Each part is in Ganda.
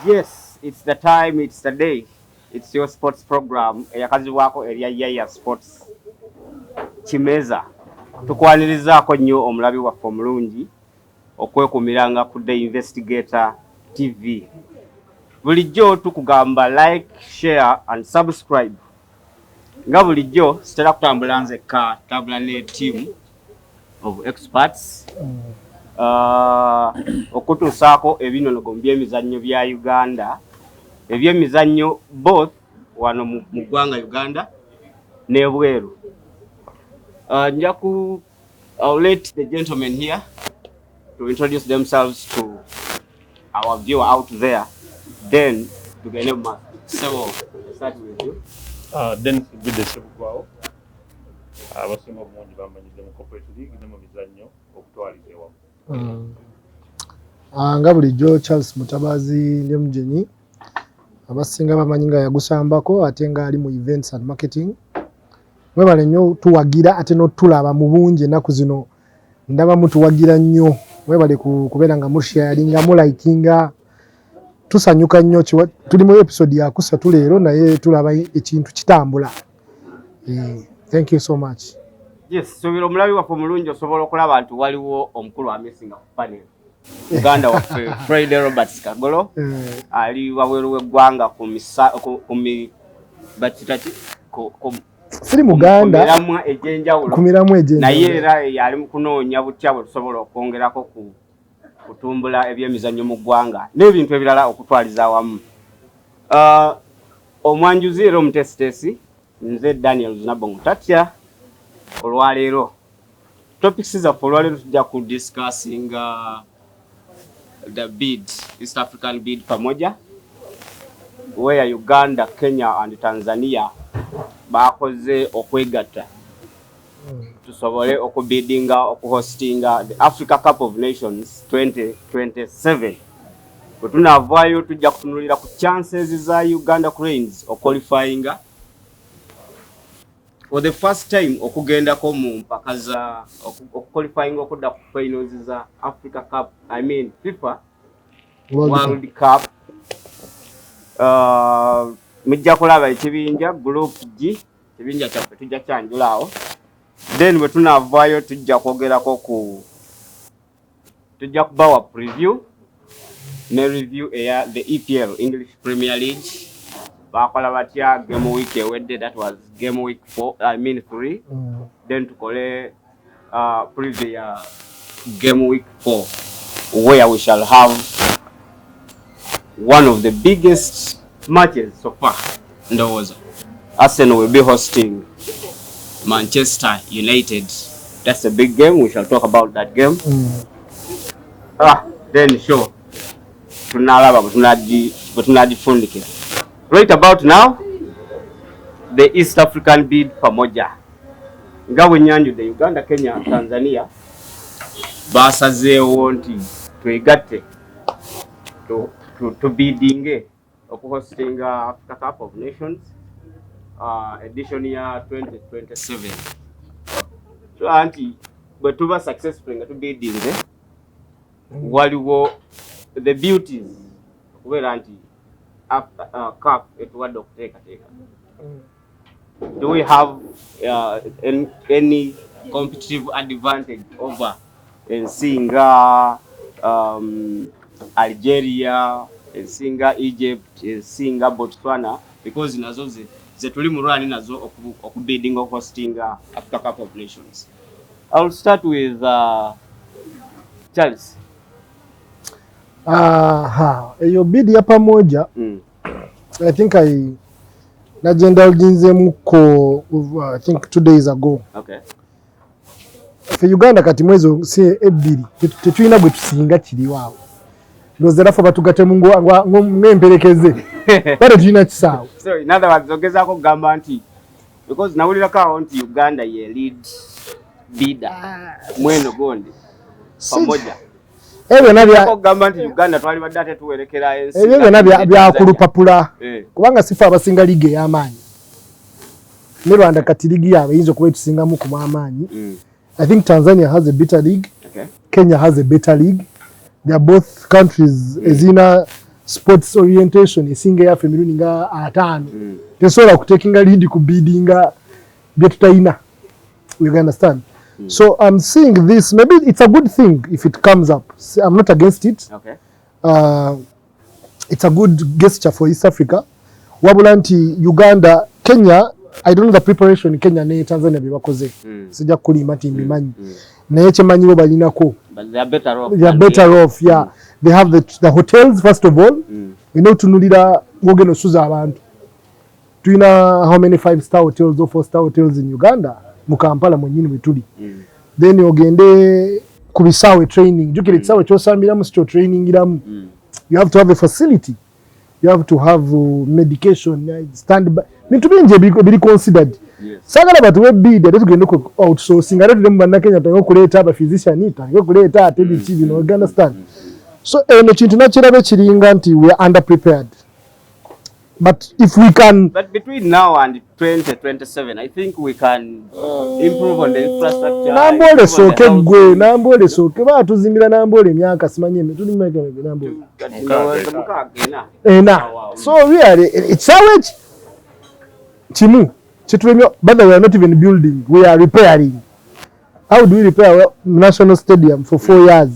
Yes, it's the time, it's the day. It's your sports program. Eyakazi wako area SportsKimeeza. Tukwanirizaako nnyo omulabi waffe omulungi okwekumiranga ku The Investigator TV. Bulijjo tukugamba like, share and subscribe. Nga bulijjo sitera kutambula nzekka, tabula ne team of experts. Okutuusaako ebinonogo by'emizannyo bya Uganda, ebyemizannyo both wano mu ggwanga Uganda n'ebweru. I'll let the gentlemen here to introduce themselves to our viewer out there. Then to get them so start with you. Then with the Sebukwao. Abasema omungi bamanyidde mu Corporate League ne mu mizannyo okutwaliza ewamu. Nga bulijjo Charles Mutabazi ne Mujenyi. Abasinga bamanyi nga yagusambako ate nga ali mu events and marketing. Mwebale nnyo tuwagira ate n'otulaba mu bungi ennaku zino ndaba mutuwagira nnyo. Mwebale kubeera nga mushare nga mulayikinga. Tusanyuka nnyo tuli mu episode ya kusatu leero naye tulaba ekintu kitambula. Thank you so much. Yes, so omulabi waffe omulungi osobola okulaba nti waliwo omukulu amesinga ku panel. Uganda waffe Friday Roberts Kagolo ali wabweru w'eggwanga siri Muganda kumiramwa ejenjawulo naye era yali mu kunoonya butya bwe tusobola okwongerako ku kutumbula ebyemizannyo mu ggwanga n'ebintu ebirala okutwaliza awamu. Omwanjuzi era omutesitesi nze Daniel Zinabongo tatya. Olwaleero topics zaffe olwaleero tujja ku discussing the bid, East African bid pamoja, where Uganda, Kenya and Tanzania bakoze okwegatta tusobole okubidinga okuhostinga the Africa Cup of Nations 2027. Tunavaayo tujja kutunulira ku chances za Uganda Cranes qualifying for the first time okugendako mu mpaka za qualifying okudda ku finals za Africa Cup, I mean FIFA World Cup. Mujja kulaba ekibinja group G, ekibinja kyaffe tujja kyanjulaawo. Then bwe tunavaayo tujja kwogerako tujja kubawa preview ne review eya the EPL, English Premier League. Bakola batya game week ewedde, that was game week 3. Then tukole preview ya game week 4 where we shall have one of the biggest matches so far. Ndowooza ARSENO will be hosting Manchester United. That's a big game. We shall talk about that game. Then sure tunalaba tunadifundikira. Right about now, the East African bid pamoja. Nga bwenyanjudde Uganda, Kenya, Tanzania basazeewo nti twegatte to biddinge okuhosting Africa Cup of Nations edition ya 2027. So anti bwe tuba successful nga tubiddinge waliwo the beauties kubeera nti cup etuwadde okuteekateeka. Do we have any competitive advantage over seeing Algeria, seeing Egypt, seeing Botswana, because nazo ze tuli mu rwani nazo okubidding hosting Africa Cup of Nations? I'll start with Charles. Eyo bid ya pamoja I think najenda ulinzemuko I think 2 days ago. Okay. For Uganda kati mwezo si ebiri tetulina bwe tusinga kiri waawo. Ndozera fo batugate mungu mwemperekeze. Bale tulina kisaawo. So in other words ogezaako kugamba nti because nawulirako nti Uganda ye lead bidder mweno gondi pamoja. Ebyo nabya kugamba nti Uganda twali badate tuwerekera ensi. Ebyo nabya bya kulupapula. Kubanga sifa abasinga liga y'amaanyi. Ne Rwanda kati ligi yawe yinzo kuba tusingamu ku amaanyi. I think Tanzania has a better league. Okay. Kenya has a better league. They are both countries ezina sports orientation esinga yaffe emirundi nga 5 tesobola kutekinga lead ku biddinga bye tutayina. You understand? So I'm seeing this, maybe it's a good thing if it comes up. I'm not against it. Okay. It's a good gesture for East Africa. Wabula nti Uganda, Kenya, I don't know the preparation in Kenya ne Tanzania bibakoze. Sija kulima ti mbimanyi. Naye kyemanyi bo balinako. But they are better off. They are better off, yeah. They have the hotels first of all. We know tunulira wogeno suza abantu. Tuina how many 5-star hotels or 4-star hotels in Uganda? Mu Kampala mwenyini wetuli. Then ogende kubisawe training. Jukire kisawe kyosambira mu sto training iramu. You have to have a facility. You have to have medication, standby. Bintu bingi biri considered. Sagala batu webid ate tugende ku outsourcing ate tuli mu bannakenya tango kuleeta aba physician tango kuleeta ate biti bino, you understand? So eno kintu nakirabe kiringa nti we are underprepared. But if we can... But between now and 2027, I think we can improve on the infrastructure. Nambole soke gwe, nambole soke. Ba tuzimbira nambole myaka simanyi eme. Tuli mweke mebe nambole. So really, it's our Chimu. But we are not even building. We are repairing. How do we repair a national stadium for 4 years?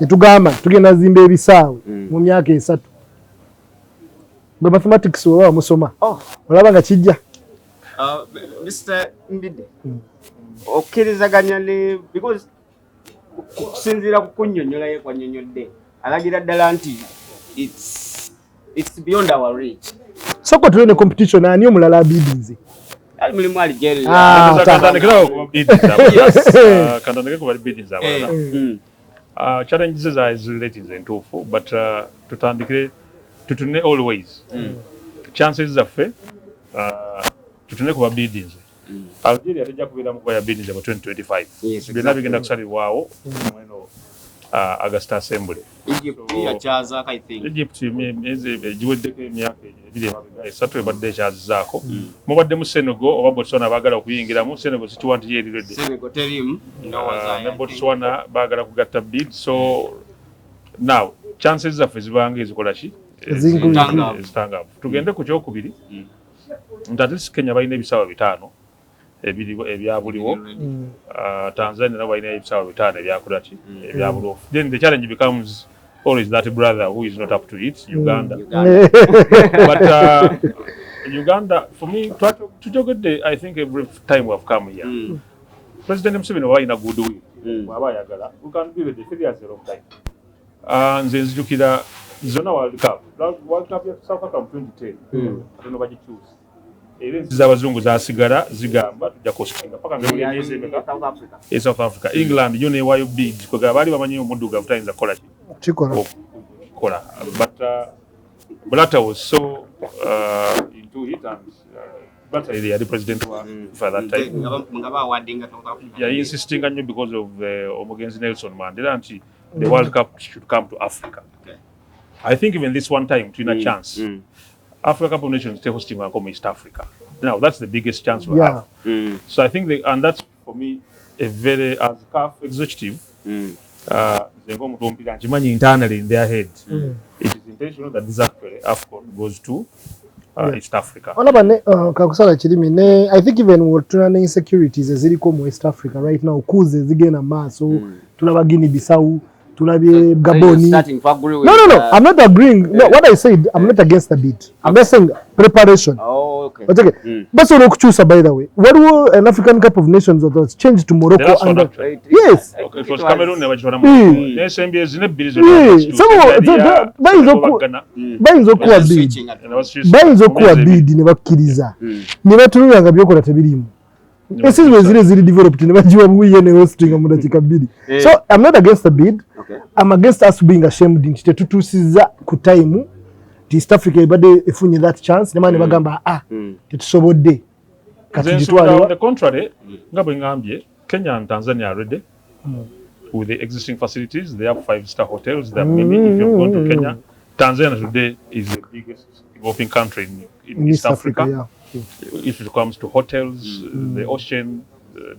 Etugamba, tugenda zimba ebisawe mu myaka 3. But mathematics wa musoma. Olaba nga kijja. Mr. Mbide. Okkirizaganya ne because kusinzira kukunnyonnyola ye kwa nnyonnyodde. Alagira ddala nti it's beyond our reach. Soko tulene competition ani omulala abidinze. Ali mulimu ali jeri. Kandandikira ku biddings abalala. Challenges are related entuufu, but tutandikire tutune always. Chances zaffe tutune kuba biddings. Algeria tejja kubeera mu kuba biddings mu 2025. Byonna bigenda kusalirwawo mweno Augusta Assembly. Egypt yakyazaako, I think. Egypt giweddeko emyaka 3 ebadde ekyazizaako. Mubaddemu Senegal oba Botswana baagala okuyingiramu. Senegal sikiwa nti yeeriredde. Senegal terimu. Ne Botswana baagala kugatta bid. So now chances zaffe zibanga ezikola ki? Ezitangavu. Tugende ku kyokubiri. Nti at least Kenya balina ebisawa 5 ebyabuliwo. Tanzania nabo balina ebisawa 5 ebyakola ki? Ebyabuliwo. Then the challenge becomes always that brother who is not up to it, Uganda. But Uganda, for me, I think every time we have come here, President Museveni was in a good way. We can be with the 3 years a long time. And then Zukida Zona World Cup. World Cup South Africa 2010. I don't know what you choose. Zabazungu zasigara zigamba tujja kostinga paka ngabuli nyeze beka South Africa. England you know why you big kuga bali bamanyi omuduga futayinza kola kola. But Blatter was so into it, and Blatter is the president for that time. Yeah, insisting on you because of against Nelson Mandela, and the World Cup should come to Africa. I think even this one time, to a chance. Africa Cup of Nations is hosting East Africa. Now that's the biggest chance we have. So I think and that's for me a very, as CAF executive, they go internally in their head. It is intentional that this actually AFCON goes to East Africa. I think even we're trying insecurities as in West Africa right now. Kuze zigena maso, tulaba Guinea-Bissau, tulabe Gaboni. No. I'm not agreeing. No, what I said, I'm not against the bid. I'm just saying preparation. Oh, okay. But okay. But so choose by the way. What will an African Cup of Nations that was changed to Morocco under? Yes. Okay, it was Cameroon never joined. bid nebakkiriza. Ne batunulanga byokola tebirimu. This is really developed in the hosting of the bid. So I'm not against the bid. Okay. I'm against us being ashamed in Tetutusiza Kutaimu. East Africa ibade efunye that chance. Nemane bagamba tetusobodde. On the contrary, Kenya and Tanzania are ready with the existing facilities. They have 5-star hotels. There are many. If you've gone to Kenya, Tanzania today is the biggest developing country in East Africa. Yeah. If it comes to hotels, the ocean,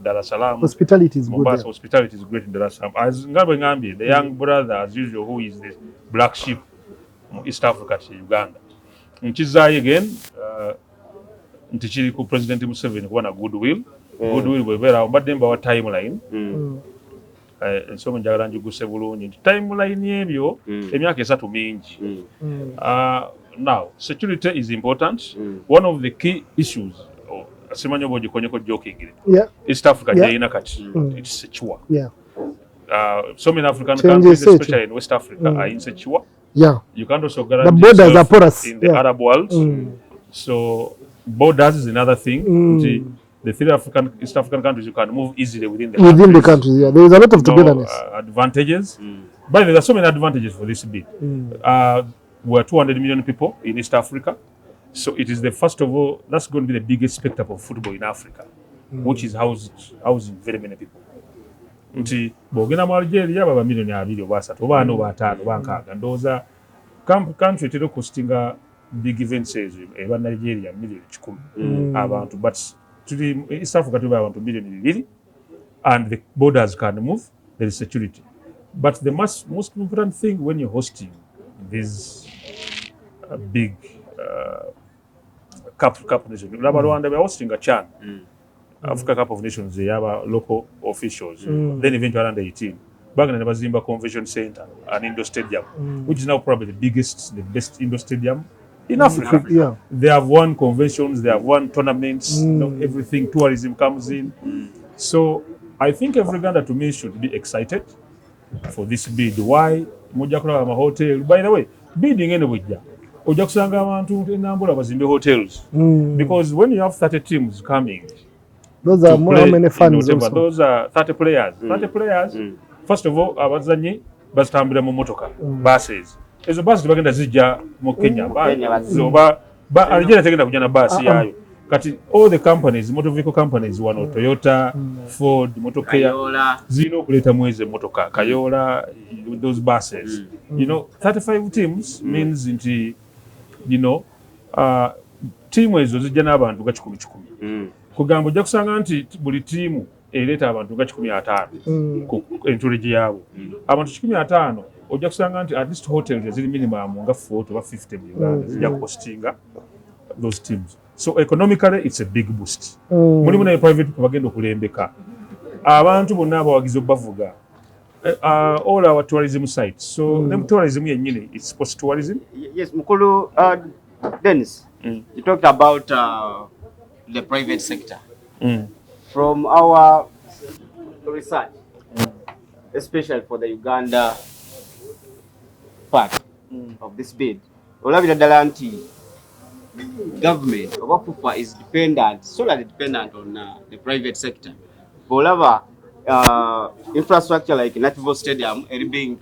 Dar es Salaam, hospitality is Mombasa, good. Hospitality is great in Dar es Salaam. As Ngambi, the young brother, as usual, who is the black sheep mu East Africa ki Uganda. Nkizaayo again nti kiri ku President Museveni kuba na goodwill. Goodwill bwebeera mbadde mbawa timeline. Ensonga njagala njiguse bulungi nti timeline y'ebyo emyaka 3 mingi. Now, security is important. One of the key issues, simanyo bogikonyeko jokingire. East Africa jaina kati. It's secure. So many African countries, especially in West Africa, are insecure. You can't also guarantee the borders are porous in the Arab world. So borders is another thing. The 3 East African countries, you can move easily within the countries. There is a lot of togetherness. Advantages. But there are so many advantages for this bid. We're 200 million people in East Africa. So it is the first of all, that's going to be the biggest spectacle of football in Africa, which is housing very many people. Nti bogena mu Algeria baba milioni 2 oba 3 oba 4 oba 5 oba 6 ndowooza country tero costinga big events eba Nigeria milioni 10 abantu, but tuli East Africa tuli abantu milioni 2 and the borders can move, there is security. But the most important thing when you're hosting these big cup nations, Rwanda we are hosting a CHAN, Africa Cup of Nations, they have local officials, then eventually under 18. Back in the Bazimba Convention Center, an indoor stadium, which is now probably the best indoor stadium in Africa. They have won conventions, they have won tournaments, everything, tourism comes in. So I think every Uganda to me should be excited for this bid. Why? Mujakura hotel. By the way, bidding anyway. Ojakusanga abantu enambula bazimbe hotels. Because when you have 30 teams coming, those are more many fans. Those are 30 players. 30 players. First of all, abazanyi bazitambira mu motoka, buses. Ezo buses bagenda zijja mu Kenya. Algeria tegenda kujja na bus yayo. Kati all the companies, motor vehicle companies, wano Toyota, Ford, Motokia, zino kuleta mweze motoka, Kayola, those buses. You know, 35 teams means inti, you know, team ezo zijja n'abantu ga 10. Kugamba ojja kusanga nti buli team eleta abantu ga 15 ku entourage yaabo. Abantu 15 ojja kusanga nti at least hotels ziri minimum nga 40 or 50 Uganda zijja hostinga those teams. So economically it's a big boost. Mulimu na private bagenda okulembeka. Abantu bonna abawagizi bavuga. All our tourism sites. So them tourism yennyini, it's sports tourism. Yes, Mukulu Dennis, you talked about the private sector. From our research, especially for the Uganda part of this bid, olabira ddala nti government of FIFA is solely dependent on the private sector. Olaba infrastructure like National Stadium being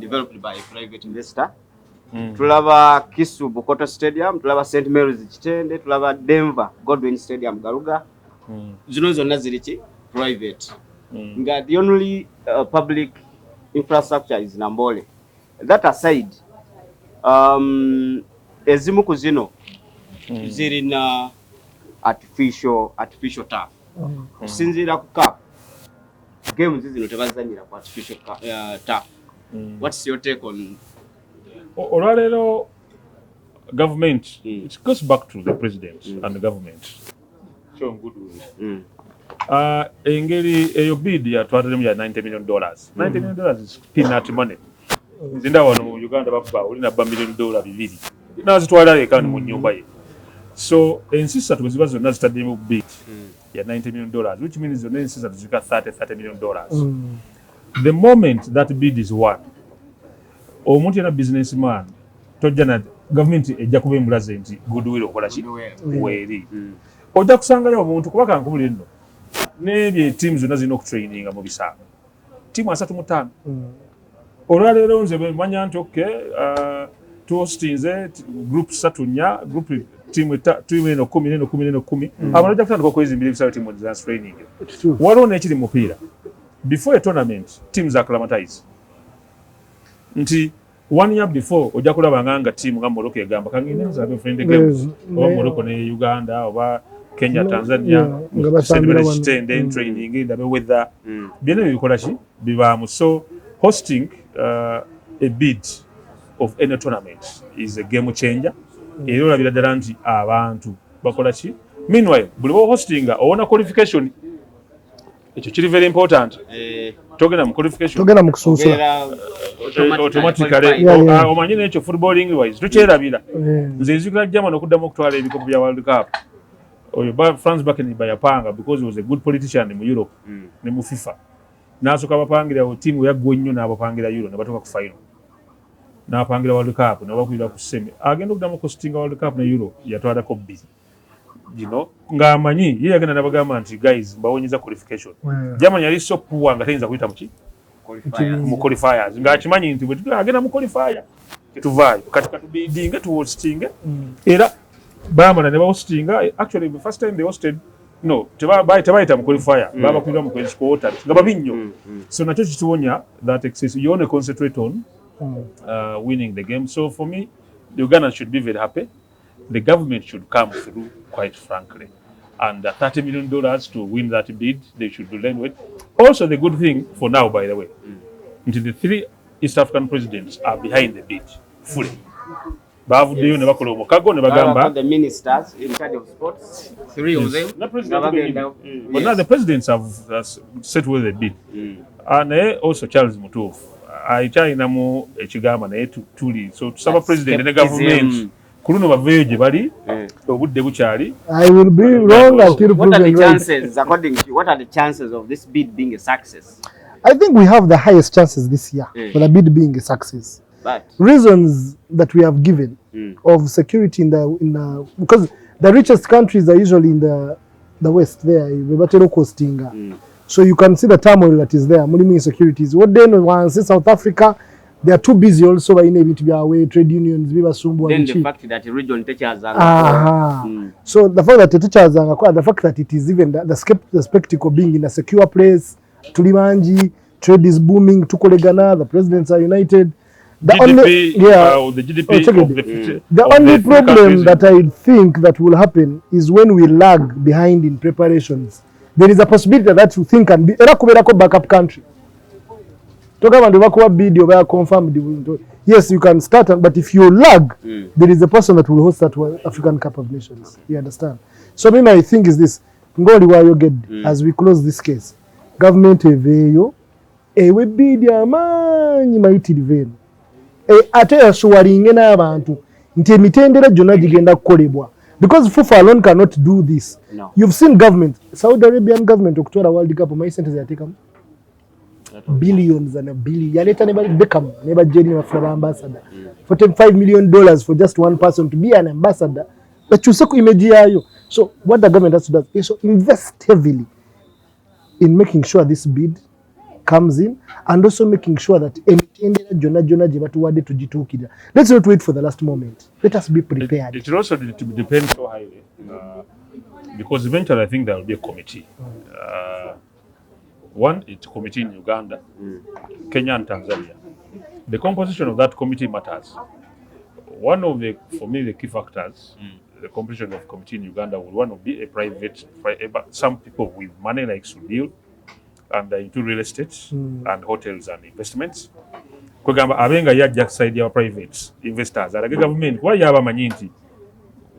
developed by a private investor. Tulaba Kisu Bukoto Stadium, tulaba St. Mary's Kitende, tulaba Denver Godwin Stadium Garuga. Zino zonna ziri private. Nga the only public infrastructure is Nambole. That aside, ezimu ku zino ziri na artificial turf. Kusinziira ku CAF, games zino tebazanyira ku artificial turf. What's your take on Olwaleero government, it goes back to the president and the government. So good way. Engeri eyo bid ya $290 million. $90 million is peanut money. Zinda wano mu Uganda bakuba olina $1 million 2. Nazitwala eka mu nnyumba ye. So ensi 3 ziba zonna zitadde mu bid ya $90 million, which means zonna ensi 3 zika $30 million. The moment that bid is won, omuntu yana businessman tojja na government ejja kuba embulaze nti goodwill okola ki weeri. Ojja kusangayo omuntu kuba kankubulira nno n'ebyo teams zonna zirina okutraininga mu bisanga tiimu 35. Olwaleero nze manya nti tuhostinze group 3 group tiimu eno 10 abantu ojja kutandika okwezimbira ebisaawe tiimu za training. Waliwo n'ekiri mu mupiira before a tournament teams acclimatize nti 1 year before ojja kulaba nga team nga Morocco egamba kangine nzabe friendly games oba Morocco ne Uganda oba Kenya, Tanzania, Kitende training ndabe weather byonna bikola ki bibaamu. So hosting a bid of any tournament is a game changer. Era olabira ddala nti abantu bakola ki. Meanwhile, buli bo hostinga owona qualification. Ekyo kiri very important. Togenda mu qualification. Togenda mu kusunsula. Automatically. Omanyi n'ekyo footballing wise. Tukyerabira. Nze nzikira Germany okuddamu okutwala ebikopo bya World Cup. Oyo France Bakken bayapanga because he was a good politician mu Europe ne mu FIFA. N'asooka bapangira tiimu yaggwa ennyo n'abapangira Euro ne batuuka ku final. N'apangira World Cup n'abakulira ku semi. Agenda okuddamu hostinga World Cup ne Euro yatwalako bbiri. Ng'amanyi ye yagenda n'abagamba nti guys mbawonyeza qualification. Germany yali so poor nga tayinza kuyita mu qualifiers. Ng'akimanyi nti bwe agenda mu qualifier tetuvaayo kati katubidinge tu hostinge era bamala ne bahostinga. Actually the first time they hosted tebayita mu qualifier babakulira mu quarter nga babi nnyo. So nakyo kituwonya that excess you only concentrate on winning the game. So for me the Ugandans should be very happy. The government should come through, quite frankly. And $30 million to win that bid, they should do then with. Also, the good thing for now, by the way, the 3 East African presidents are behind the bid fully. The ministers in charge of sports, 3 of them. But now the presidents have set with the bid. And also Charles Mutuofu. I try namu echigama na etu tuli. So some president and the government. I will be wrong until what are the chances, according to you, what are the chances of this bid being a success? I think we have the highest chances this year for the bid being a success. But reasons that we have given of security in the because the richest countries are usually in the west there, so you can see the turmoil that is there. Mulimi insecurities. What then once South Africa, they are too busy also by enabling to be away, trade unions, then the fact that the region teachers are so the fact that the teachers are the fact that it is even the spectacle being in a secure place, Tulimanji, trade is booming, Tukolegana, the presidents are united. The only problem that I think that will happen is when we lag behind in preparations. There is a possibility that you think can be a backup country. Confirmed. Yes, you can start, but if you lag, there is a person that will host that African Cup of Nations. You understand? So my thing is this: as we close this case, government eveyo, we be the man mighty vein. Ate assuring n'abantu nti emitendera gyonna gigenda kukolebwa because FIFA alone cannot do this. No. You've seen government, Saudi Arabian government okutwala World Cup my centers yatekamu billions and a billion. Yaleta ne Beckham ne Jerry Mafra ambassador. $45 million for just one person to be an ambassador. But you say image yayo. So what the government has to do is to invest heavily in making sure this bid comes in and also making sure that let's not wait for the last moment. Let us be prepared. It will also depend so highly because eventually I think there will be a committee. One, it's a committee in Uganda, Kenya and Tanzania. The composition of that committee matters. One of for me, the key factors, the composition of committee in Uganda would want to be a private, some people with money like Sudil and into real estate and hotels and investments. Kugamba abenga ya jack side ya private investors. Ala government kwa yaba manyinti.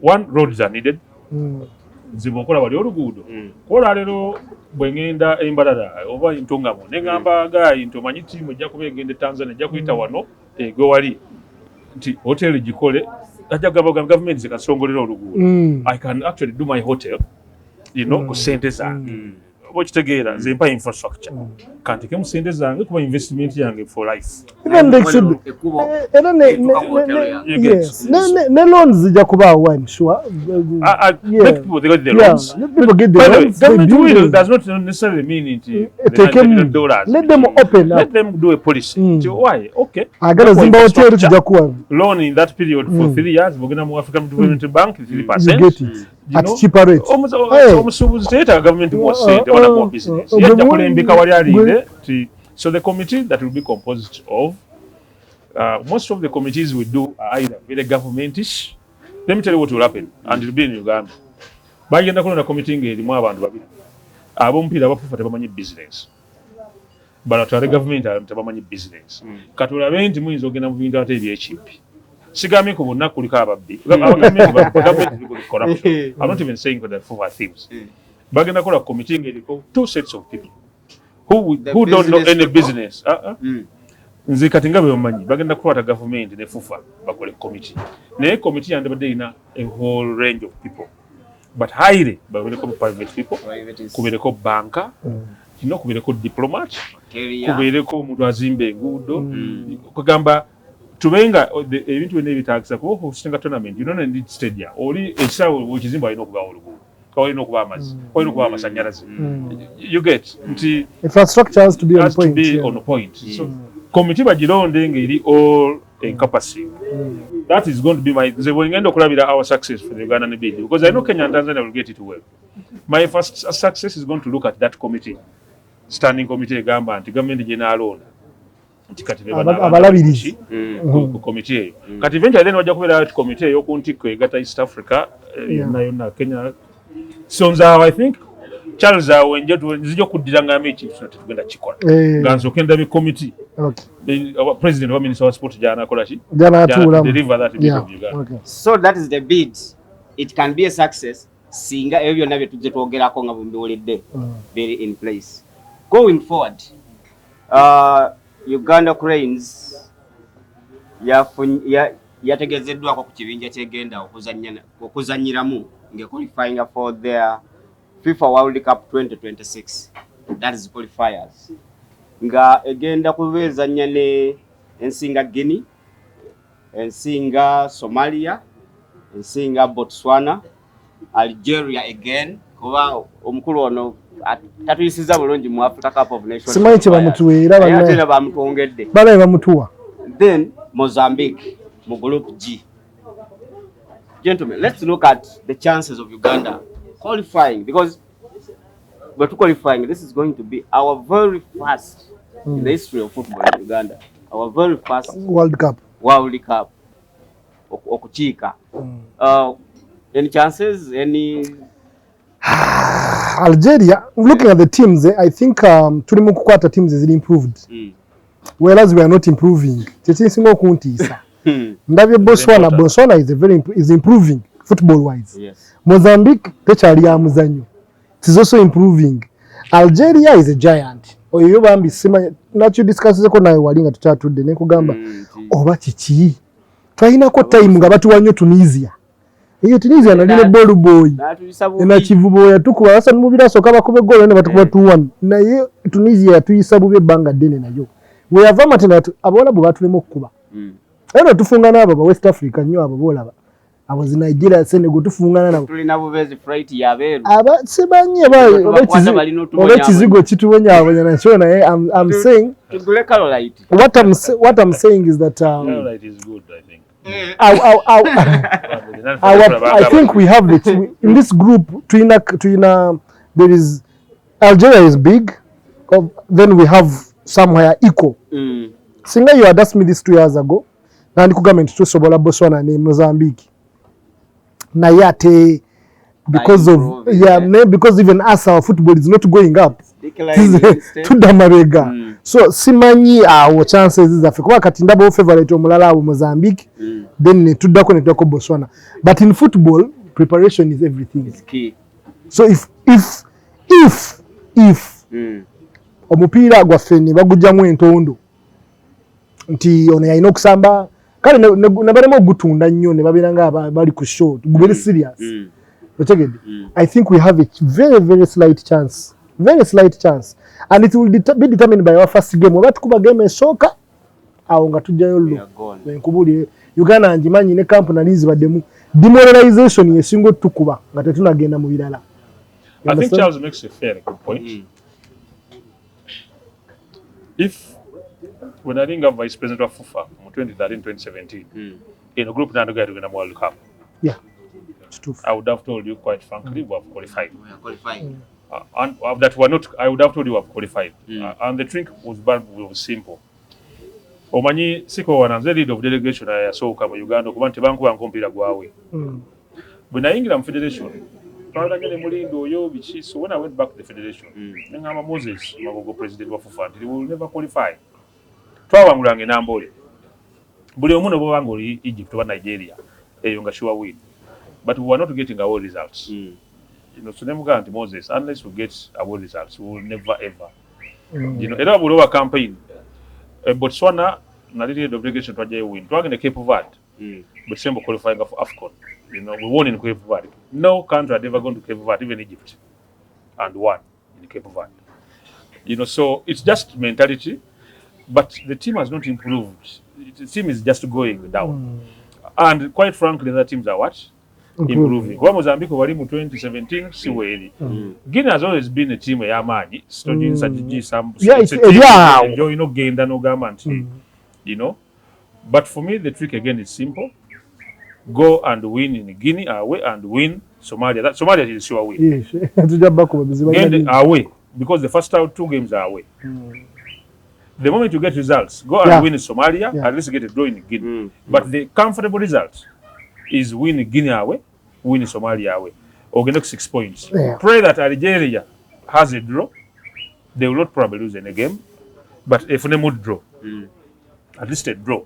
One, roads are needed. Zibokola wali oluguudo. Kola lero bwengenda embalala oba intongamo negamba gayi ntomanyi timu ejja kubegende Tanzania ejja kuyita wano go wali nti hotel gikole ajja government zikasongolera oluguudo. I can actually do my hotel ku sente zange okitegeera nze mpa infrastructure kanti ke mu sente zange kuba investment yange for life. Even they should ne loans zijja kubaawo, I'm sure. Let people get the loans. Let people get the loans. Government will does not necessarily mean $1 let them open up. Let them do a policy. Why? Okay. Agala Zimba hotel kijja kuwa loan in that period for 3 years. Bogena mu African Development Bank 3%. You get it. At cheaper rates. Government was saying on business. So the committee that will be composed of most of the committees we do are either very governmentish. Let me tell you what will happen, and it will be in Uganda. Bagenda kulonda committee ng'erimu abantu babiri. Ab'omupiira abafufa tebamanyi business. balatwale government tebamanyi business kati olabe nti muyinza ogenda mu bintu ate ebyekimpi sigambye ku bonna kuliko ababbi corruption. I'm not even saying that for thieves. Bagenda kola committee ng'eriko two sets of people who don't know any business. Nze kati nga bwe bamanyi bagenda kukwata government ne FIFA bakole committee. Naye committee yandibadde erina a whole range of people. But highly babeereko private people, kubeereko banka, kubeereko diplomat, kubeereko omuntu azimba enguudo, kugamba tubenga ebintu byonna ebitaagisa kuba okusinga tournament you don't need stadium oli ekisaawe ekizimba alina okuba oluguudo olina okuba amazzi olina okuba amasanyalaze you get nti infrastructure has to be on point. So committee bagironde ng'eri all encompassing. That is going to be my nze bwengenda okulabira our success for the Ugandan bid because I know Kenya and Tanzania will get it well. My first success is going to look at that committee, standing committee egamba nti government general abalabirizi ku committee eyo kati eventually then wajja kubeera committee eyo ku ntiko egata East Africa yonna Kenya so nzaawo I think Charles awo nzija okuddira ngamba ekintu tugenda kikola nga nzooka endabe committee president wa minister wa sport gyanakola ki deliver that bit of Uganda. So that is the bid. It can be a success singa ebyo byonna bye tujje twogerako nga bumbiwulidde very in place going forward. Uganda Cranes yategezeddwako ku kibinja kyegenda okuzanyiramu nge qualifying for their FIFA World Cup 2026. That is qualifiers. Nga egenda kubeezanya ne ensinga Guinea, ensinga Somalia, ensinga Botswana, Algeria again. Kuba omukulu ono tatuyisiza bulungi mu Africa Cup of Nations. Simanyi kye bamutuweera bana bamutwongedde. Bana bamutuwa. Then Mozambique mu group G. Gentlemen, let's look at the chances of Uganda qualifying because we're qualifying. This is going to be our very first in the history of football in Uganda. Our very first World Cup. Okuchika. Any chances? Any? Algeria, looking at the teams, I think tulimu kukwata teams is improved. Whereas we are not improving. Singo kuntisa. Ndabye Botswana is improving football wise. Yes. Mozambique techali ya muzanyo. It is also improving. Algeria is a giant. Oyo bambi sima nacho discuss ko nayo walinga tutatudde ne kugamba oba kiki. Twalina ko time nga batu wanyo Tunisia. Iyo Tunisia nalile ball boy. Ena kivubo ya tukuba asa mubira soka bakube goal ne batukuba 2-1. Naye Tunisia yatuyisabu be banga dene nayo. We have matena abola bo batulemo kukuba. Eno tufungana abo ba West Africa nnyo abo bolaba. Abo zi Nigeria Senegal tufungana nabo. Tulina buvezi flight yaberu. Aba sebanye ba kizigo kituwonya abanya na shona I'm saying what I'm saying is that Caroline is good I think. I think we have in this group Tuina there is Algeria is big then we have somewhere equal. Singa you had asked me this 2 years ago and government to sobola Botswana and Mozambique na yate because of because even us our football is not going up to Damarega. So simanyi our chances is Africa kati ndabo favorite omulala abo Mozambique then tudako ne tudako Botswana, but in football preparation is everything. It's key. So if omupiira gwaffe ne bagujjamu entondo nti ono yalina okusamba kale ne barema ogutunda nnyo ne babeeranga bali ku show very serious. I think we have a very slight chance and it will be determined by our first game. Oba tukuba game esooka awo nga tujjayo llo nkubuli Uganda njimanyi ne camp nalizi baddemu demoralization yesingo tukuba nga tetunagenda mu birala. I think Charles makes a fair good point. If when I think of Vice President of FIFA in 2013-2017 in a group that got to World Cup, I would have told you quite frankly we have qualified. We are qualifying. And that were not, I would have told you we have qualified. And the trick was simple. Omanyi siko wananze lead of delegation ya soka mu Uganda kuba nti bankuba nkompira gwawe. Bwe nayingira mu federation twalaganye ne mulindo oyo bichi. So when I went back to the federation, ngamba Moses Magogo president wa FIFA, they will never qualify. Twawangulanga enambole. Buli omu no bwanga oli Egypt oba Nigeria, eyo nga sure win. But we were not getting our results. You know, so nemuga nti Moses, unless we get our results, we will never ever. You know, era buli wa campaign. Botswana na lili delegation twaje win. Twagenda Cape Verde. But Sembo qualifying for AFCON. You know, we won in Cape Verde. No country had ever gone to Cape Verde, even Egypt, and won in Cape Verde. You know, so it's just mentality, but the team has not improved. The team is just going down. And quite frankly, the teams are what? Improving. Kwa Mozambique wali mu 2017 siweli. Guinea has always been a team ya manyi. Studying strategy, some you know, genda no government. You know, but for me the trick again is simple. Go and win in Guinea away and win Somalia. That Somalia is sure win. Yes. Away because the first 2 games are away. The moment you get results, go and win in Somalia, at least get a draw in Guinea. But the comfortable result is win Guinea away, win Somalia away, or get 6 points. Pray that Algeria has a draw. They will not probably lose any game, but if they would draw, at least a draw.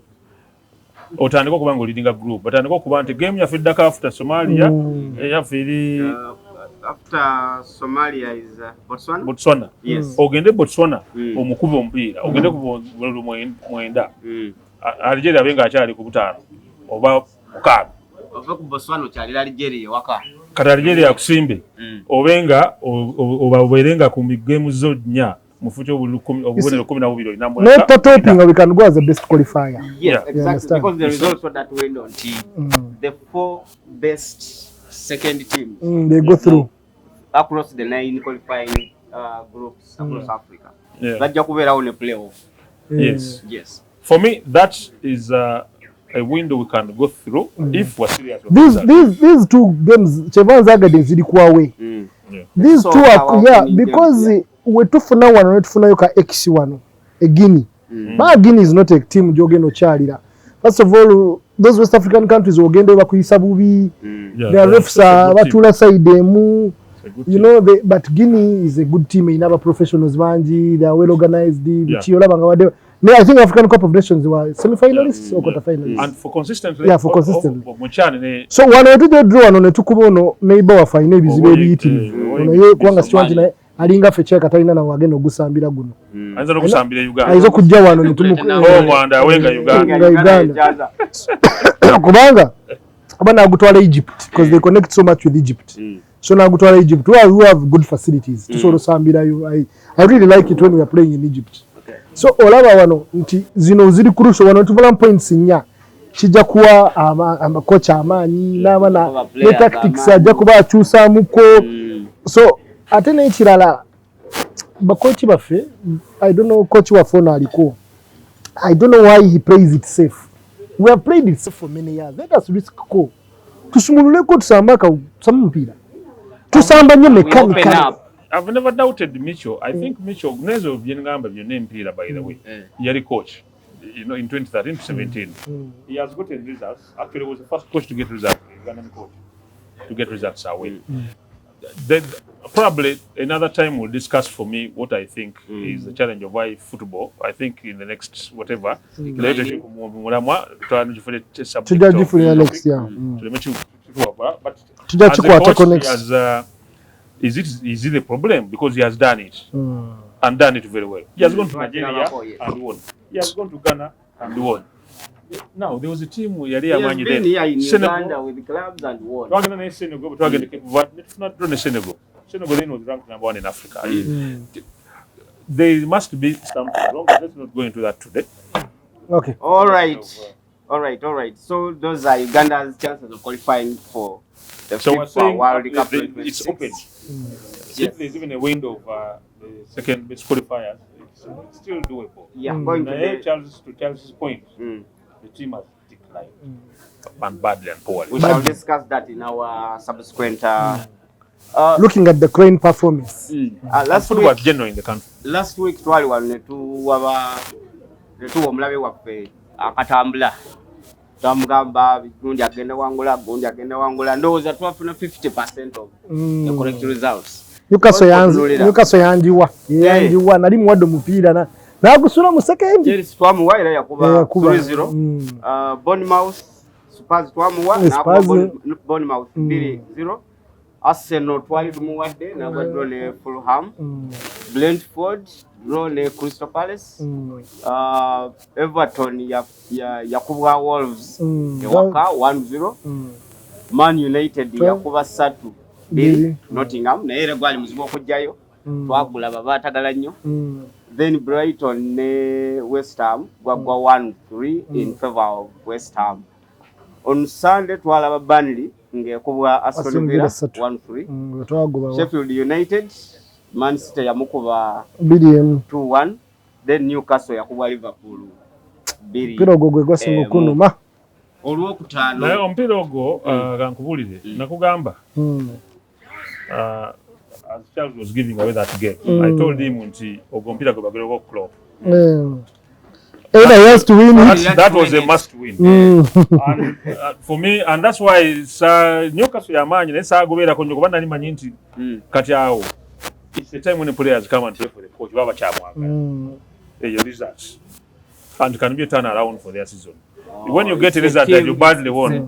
Otandika okuba nga leading a group, but andika okuba nti game yafiddako after Somalia, yafiri after Somalia is Botswana. Botswana. Yes. Ogende Botswana omukuba omupiira, ogende ku mwenda. Algeria benga akyali ku butaano oba mukaaga. Ova ku Botswana okyalira Algeria waka. Kati Algeria akusimbe obenga oberenga ku game zo 4. Mufucho obubonero 12 namwe. No topping we can go as the best qualifier. Yes, exactly. Because the results that went on the 4 best second teams they go through across the 9 qualifying groups across Africa. Bajja kubeerawo ne playoff. Yes. For me that is a window we can go through if we're serious. These 2 games Chevanza Gardens zilikuwa away. These 2 are because we tufuna wano netufunayo ka X wano e Guinea. But Guinea is not a team jogeno chalira. First of all, those West African countries ogende bakuyisa bubi. Their refs are batula side emu. You know, but Guinea is a good team. In our professionals banji, they are well organized. I think African Cup of Nations were semi-finalists or quarter-finalists. And for consistently. Yeah, for consistently. So when I do the draw on the Tukubono, neighbor of I name is very eating. Alinga fecha katalina na wageno gusambira guno. Anza no kusambira Uganda. Aizo kujja wano nitumuko. Mwanda wenga Uganda. Kubanga abana agutwala Egypt because they connect so much with Egypt. So na agutwala Egypt who have good facilities to sort of sambira you. I really like it when we are playing in Egypt. So olaba wano nti zino ziri kurusho wano tuvala points nya. Chija kuwa amakocha amanyi n'abana ne tactics ajja kuba achusa muko. So atene chirala bakochi bafe I don't know coach wa phone aliko. I don't know why he plays it safe. We have played it safe for many years. Let us risk ko. Tusumulule ko tusamba ka sampira. Tusamba nye mechanical. I've never doubted Mitchell. I think Mitchell Gnezo Biengamba name Pira by the way. Yari coach. You know, in 2013 to 17. He has gotten results. Actually, he was the first coach to get results. Ugandan coach to get results away. Then probably another time we'll discuss for me what I think is the challenge of why football. I think in the next whatever later is it the problem because he has done it and done it very well. He has gone to Nigeria and won. He has gone to Ghana and won. Now there was a team where he has been here in Uganda with the clubs and won. Senegal, not drawn Senegal. Senegal was ranked number 1 in Africa. There must be something wrong. Let's not go into that today. Okay. All right. So those are Uganda's chances of qualifying for the FIFA World Cup. It's open. If there's even a window of the second best qualifiers, it's still doable. Yeah, going to Chelsea's point. The team has declined and badly and poorly. We shall discuss that in our subsequent. Looking at the current performance. Last week was general in the country. Last week twali wale tu omulabe waffe akatambula Tamugamba gundi agenda wangula ndowooza twafuna 50% of the correct results. Newcastle yanjiwa nali muwadde omupiira nagusula mu second. Chelsea twamuwa era yakuba 3-0. Bournemouth Spurs twamuwa nako Bournemouth 2-0. Arsenal twali tumuwadde nabadde ne Fulham. Brentford draw ne Crystal Palace. Everton yakubwa Wolves ewaka 1-0. Man United yakuba 3-2 Nottingham naye era gwali muzibu okujjayo twagula babatagala nnyo. Then Brighton ne West Ham gwagwa 1-3 in favor of West Ham. On Sunday twalaba Burnley ngekubwa Aston Villa 1-3. Sheffield United Man City yamukuba 2-1. Then Newcastle yakubwa Liverpool 2. Mpira ogwo gwe gwasinga okunuma. Olwokutaano naye omupiira ogwo kankubulire nakugamba as Charles was giving away that game, I told him nti ogwo mpira gwe bagireko Klopp. Either he has to win it. That was a must win. And for me, and that's why Newcastle yamanyi naye saagoberako nnyo kuba nali manyi nti kati awo it's the time when the players come and play for the coach baba kyamwagala your results and can be a turn around for their season. When you get a result that you badly won,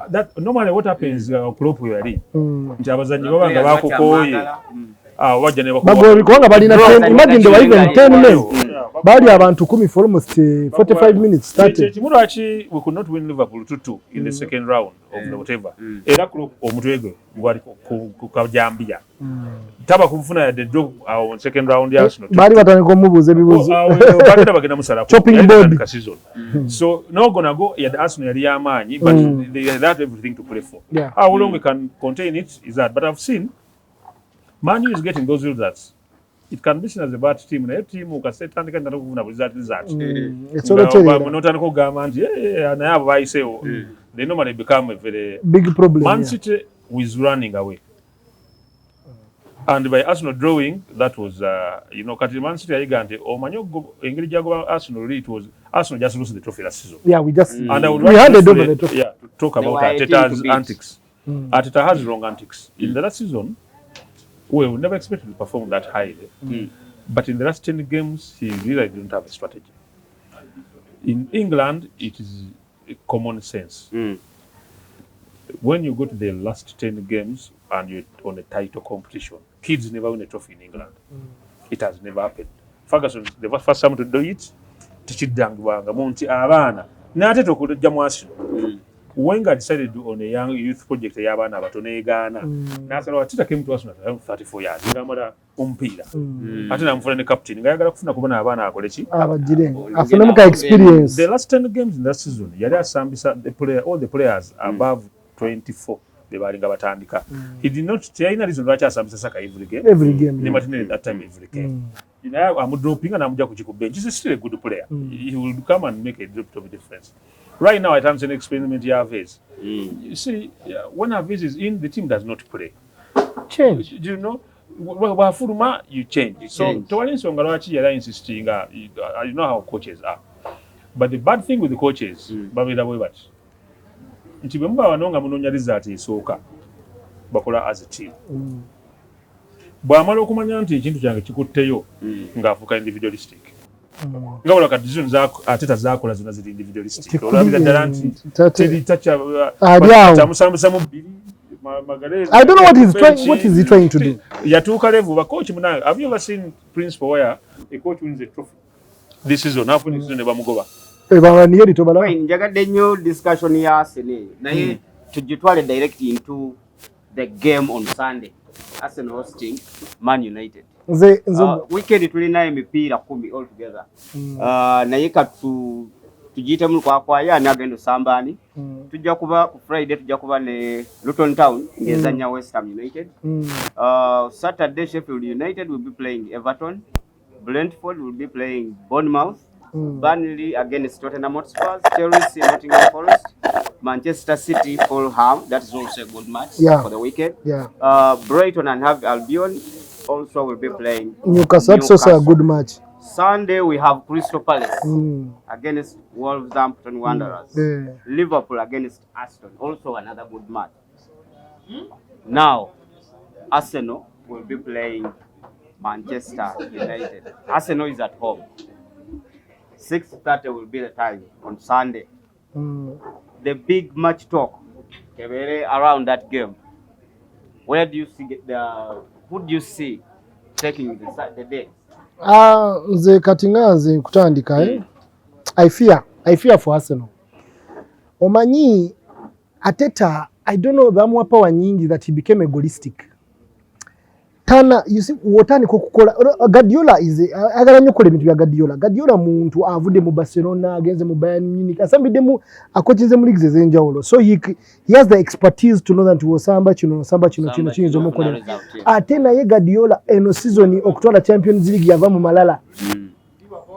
that normally what happens Klopp yali nti abazanyi baba nga bakukoye wajja ne bagoli kubanga balina 10. Imagine they were even 10 men. Bali abantu 10 for almost 45 minutes started. Chimurachi we could not win Liverpool 2-2 in the second round of the whatever. Era Klopp omutwego gwali ku kajambia. Taba kumfuna ya the draw on second round ya Arsenal. Bali batandika omubuuza ebibuuzo. Bagenda bagenda musala chopping board. So no gonna go ya the Arsenal yali yamanyi but they had everything to play for. How long we can contain it is that, but I've seen Man U is getting those results. It can be seen as a bad team. Na team ukaseta ndika kuvuna result. It's all a Munotandika kugamba nti naye abo bayisewo. They normally become a very big problem. Man City was running away. And by Arsenal drawing, that was kati Man City ayigante omanyo engeri jagoba Arsenal it was Arsenal just lost the trophy last season. Yeah, we just and I would we handed over the trophy. Yeah, to talk about Arteta's antics. Arteta has wrong antics. In the last season, we never expected to perform that highly. But in the last 10 games, he really didn't have a strategy. In England, it is a common sense. When you go to the last 10 games and you're on a title competition, kids never win a trophy in England. It has never happened. Ferguson, the first time to do it, Tichidangwanga, Monty Arana, Nate to Jamuasino. Wenger decided to on a young youth project Yabana Batone Ghana. Nasara Tita came to us at 34 years. Gamada Umpira. I'm for the captain. Gagafuna Kubana Havana Kolechi. Experience. The last 10 games in that season, Yada Sambisa, all the players above 24. They were in Gabatandika. He did not tell any reason why Sambisa Saka every game. Every game. They at that time every game. You know, I'm dropping and I'm Jakuchiku bench. He's still a good player. He will come and make a drop of difference. Right now, I think it's an experiment you have is. You see, when Havertz is in, the team does not play. Change. Do you know? Wafuruma, you change. So, Tawani Songarachi, you're insisting, you know how coaches are. But the bad thing with the coaches, Babida Webat, Nchibemba Wanonga Munonya result is soka, Bakola as a team. Bwamalo kumanya nti ekintu kyange kikutteyo ng'afuuka individualistic. Nga wala decision zako Arteta zakola zina ziri individualistic. Olabira ddala nti teri tacha tamusambisa mu bbiri magalezi. I don't know what is he trying to do. Yatuuka level ba coach munayo. Have you ever seen principle where a coach wins a trophy this season after this season bamugoba? Niyo litobala. Fine, njagadde nnyo discussion ya Arsenal. Naye tujitwale direct into the game on Sunday. Arsenal hosting Man United. Weekend tulina emipiira 10 all together. Naye tujiyite mu kwakwaya ani agenda osambani. Tujja kuba ku Friday tujja kuba ne Luton Town ngezanya West Ham United. Saturday Sheffield United will be playing Everton. Brentford will be playing Bournemouth. Burnley against Tottenham Hotspur. Chelsea Nottingham Forest. Manchester City, Fulham. That is also a good match for the weekend. Brighton and Albion also will be playing Newcastle. That's also a good match. Sunday we have Crystal Palace against Wolverhampton Wanderers. Liverpool against Aston, also another good match. Now, Arsenal will be playing Manchester United. Arsenal is at home. 6:30 will be the time on Sunday. The big match talk around that game. Where do you see who do you see taking the day? Nze katingaze kutandika I fear for Arsenal. Omanyi Arteta, I don't know bamuwa power nyingi that he became egoistic. Tana, you see, wotani kukukola. Guardiola is agala nyo kole bintu bya Guardiola. Guardiola muntu avude mu Barcelona against mu Bayern Munich. Asambide mu akochize mu leagues ezenjawulo. So he has the expertise to know that samba chino chinzo mukola. Atena ye Guardiola eno season okutwala Champions League yava mu malala.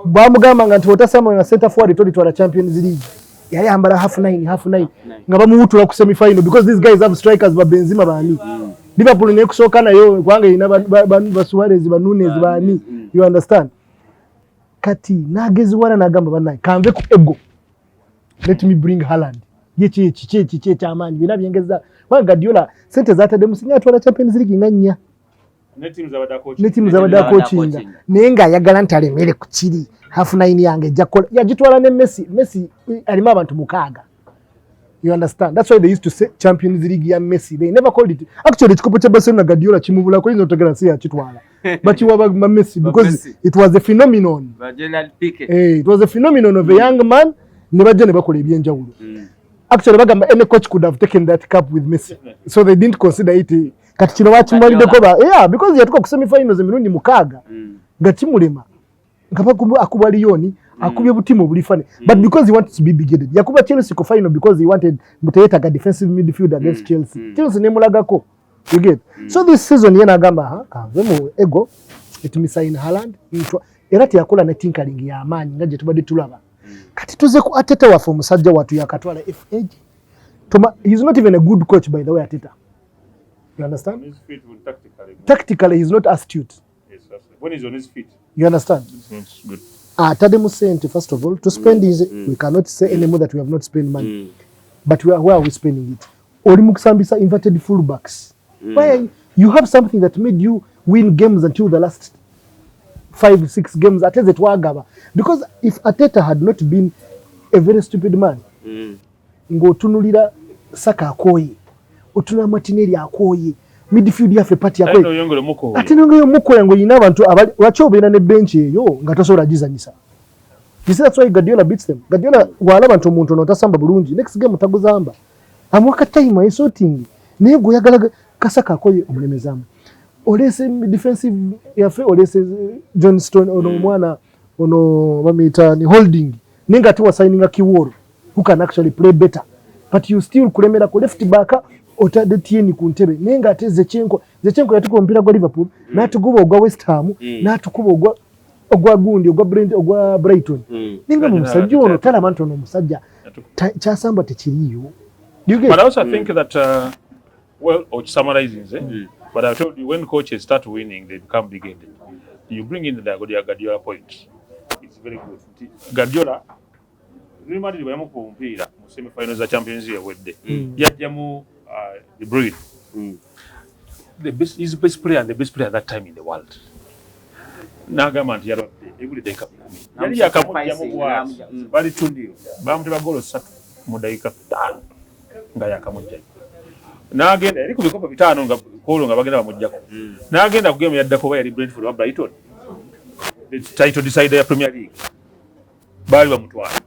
Bamugamba nga ntota sama na center forward twala Champions League. Yali ambala half nine. Nga bamutula ku semi final because these guys have strikers ba Benzema bani. Liverpool ne kusoka nayo kwanga ina ba Suarez ba Nunes bani. You understand? Kati nagezi wana nagamba banayi kanve ku ego. Let me bring Haaland. Yechi chamanyi bina byengeza. Wa Guardiola sente zata de musinya atwala Champions League nganya. Ne team za bada coaching. Nenga yagala ntalemere ku kiri. Half nine yange jakola. Yagitwala ne Messi alima abantu mukaga. You understand? That's why they used to say Champions League ya Messi. They never called it. Actually, chikopo cha Barcelona Guardiola chimubula ko inotagala si achitwala. But you were Messi because it was a phenomenon. It was a phenomenon of a young man. Never done bakole ebyenjawulo. Actually, bagamba any coach could have taken that cup with Messi. So they didn't consider it. Kati kino wachimalide koba. Yeah, because yatuka ku semi-finals emirundi mukaga. Gatimulema. Nkapa akubali yoni. Akubye butimo bulifane. But because he wanted to be bigoted. Yakuba Chelsea ko final because he wanted Muteta a defensive midfield against Chelsea. Chelsea nemulagako. You get. So this season yena agamba kanvemo ego etumisa in Haaland erati yakola na tinkering ya amanyi ngaje tubade tulaba. Kati tuze ku Arteta wa for musajja watu yakatwala FA. He's not even a good coach by the way Arteta. You understand? His feet will tactically he's not astute. Yes, when he's on his feet. You understand? It's good. Tademu sent first of all to spend we cannot say anymore that we have not spent money. But where are we spending it? Olimukusambisa inverted fullbacks. Why you have something that made you win games until the last 5-6 games at it wagaba. Because if Arteta had not been a very stupid man, ngo tunulira Saka akoye, otuna Martinelli akoye, midfield yafe party akoye. Ate nongo muko yango yina abantu wachobena ne bench yo nga tosobola gizanyisa. You see that's why Guardiola beats them. Guardiola wala abantu omuntu notasamba bulungi next game taguzamba. Amwaka time isoting nego yagala Kasaka akoye omulemezamu. Olese defensive yafe olese Johnston ono mwana ono bamita ni holding ninga tu signing a Kiworo who can actually play better but you still kulemera ku left back otade tieni ku ntebe ninga ate Zechenko yatuko mpira kwa Liverpool na tukuba ogwa West Ham na tukuba ogwa Gundi ogwa Brent ogwa Brighton ninga musajja ono talamanto no musajja kyasamba tekiriyo. But I also think that well, or summarizing, but I told you when coaches start winning, they become big-headed. You bring in the Guardiola point. It's very good. Guardiola, remember the semi-finals of Champions League with the Yajamu, De Bruyne. He's the best player and the best player at that time in the world. Nagamant Yarot, every day. Yari Akamu was very tundy. Bam to Golo Sat Modaika Ngayakamuja. Nagenda eri kubikopa bitano nga kolo nga bagenda bamujjako. Nagenda ku game ya Dakoba yali Brentford wa Brighton. The title decider ya Premier League. Bali bamutwala.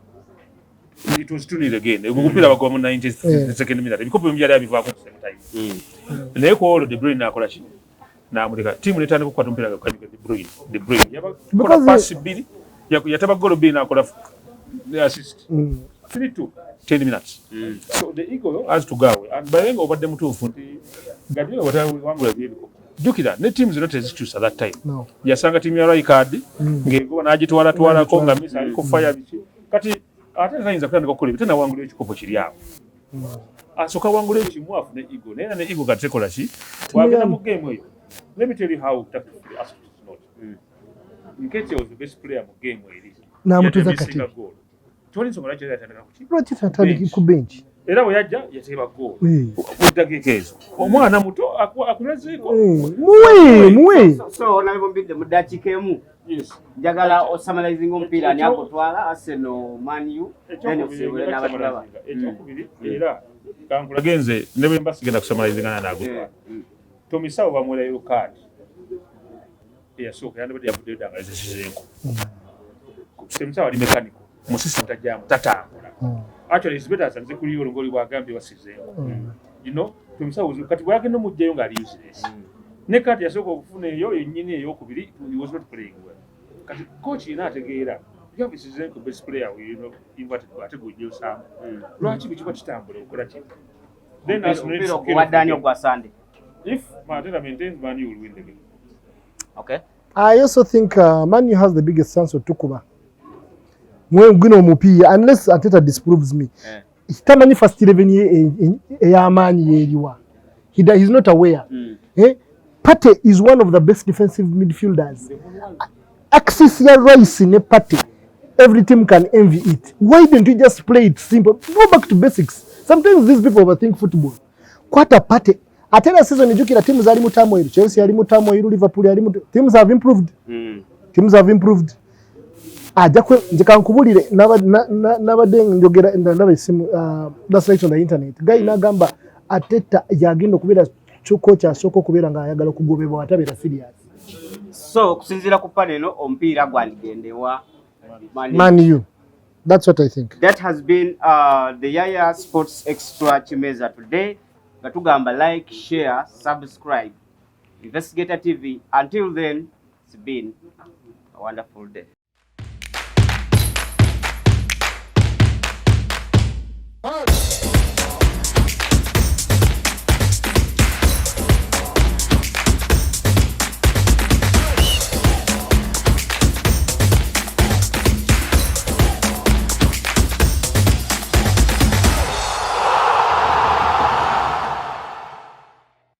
It was tunile again. Ekukupira bagwa mu 92nd minute. Ebikopo byali abivaako ku same time. Naye ko all De Bruyne akola ki? Namuleka team netandika okukwata omupiira nga kanyika De Bruyne. Yabakola pass bbiri. Yataba golo bbiri n'akola assist. 3-2. 10 minutes. So the ego has to go away. And by then over them to Guardiola wangula byebiko. Jukira ne teams not excuse at that time. No. Yasanga team ya Rijkaard ngego najitwala ko nga misa aliko fire biki. Kati ate nayinza kutandika okukola bitana wangula ekikopo kiri awo. Asoka wangula ekimu afune ego. Nena ne ego gatekola ki? Wagenda mu game eyo. Let me tell you how tactically aspect is not. Nkete was the best player mu game eri. Namutuza kati. Toni songa laki yatandika kuki? Lwaki tatandika ku bench? Era bwe yajja yateba goal. Oddakiika ezo. Omwana muto akulazeeko. Muwe. So nalivyo mbidde mu dakiika emu. Yes. Njagala osummarizinga omupiira ni akutwala Arsenal, Man U, then osebule n'abalala. Ekyokubiri era kankulage nze ne bwe mba sigenda kusummarizinga n'agutwala. Tomisawo bamuwerayo kaadi. Eyasooka yandibadde yavuddeyo ddanga ezisizeeko. Tomisawo ali mekanika. Musisi tajjamu tatambula. Actually it's better than zekuli olongoli bwagambye wasizeeko. You know, Tomisawo kati bwagenda omugjayo ng'ali useless. Ne kati yasooka okufuna eyo yennyini ey'okubiri, he was not playing well. Kati coach yina ategeera yabisizeeko best player invited ate gujja osanga. Lwaki bikiba kitambula okukola ki? Then as Wadani ogwa Sunday. If Arteta maintains, Man U will win the game. Okay. I also think Man U has the biggest chance of tukuba. Mwengino mupiya unless Arteta disproves me. Tamanyi first 11 ya Man yeriwa. He's not aware. Partey is one of the best defensive midfielders. Axis ya Rice ne Partey. Every team can envy it. Why don't you just play it simple? Go back to basics. Sometimes these people overthink football. Kwata Partey. Atena season ijukira timu zali mutamo iru. Chelsea yali mutamo iru, Liverpool yali mutamo. Teams have improved. Teams have improved. Jakwe njikankubulire nabadde njogera ndaba isimu that's right on the internet. Guy nagamba Arteta yagenda okubeera coach asoko kubeera nga ayagala okugobebwa atabera serious. So kusinzira ku panel omupiira gwandigendewa Man U. That's what I think. That has been the Yaya Sports Extra Kimeza today. Gatugamba like, share, subscribe. Investigator TV. Until then, it's been a wonderful day.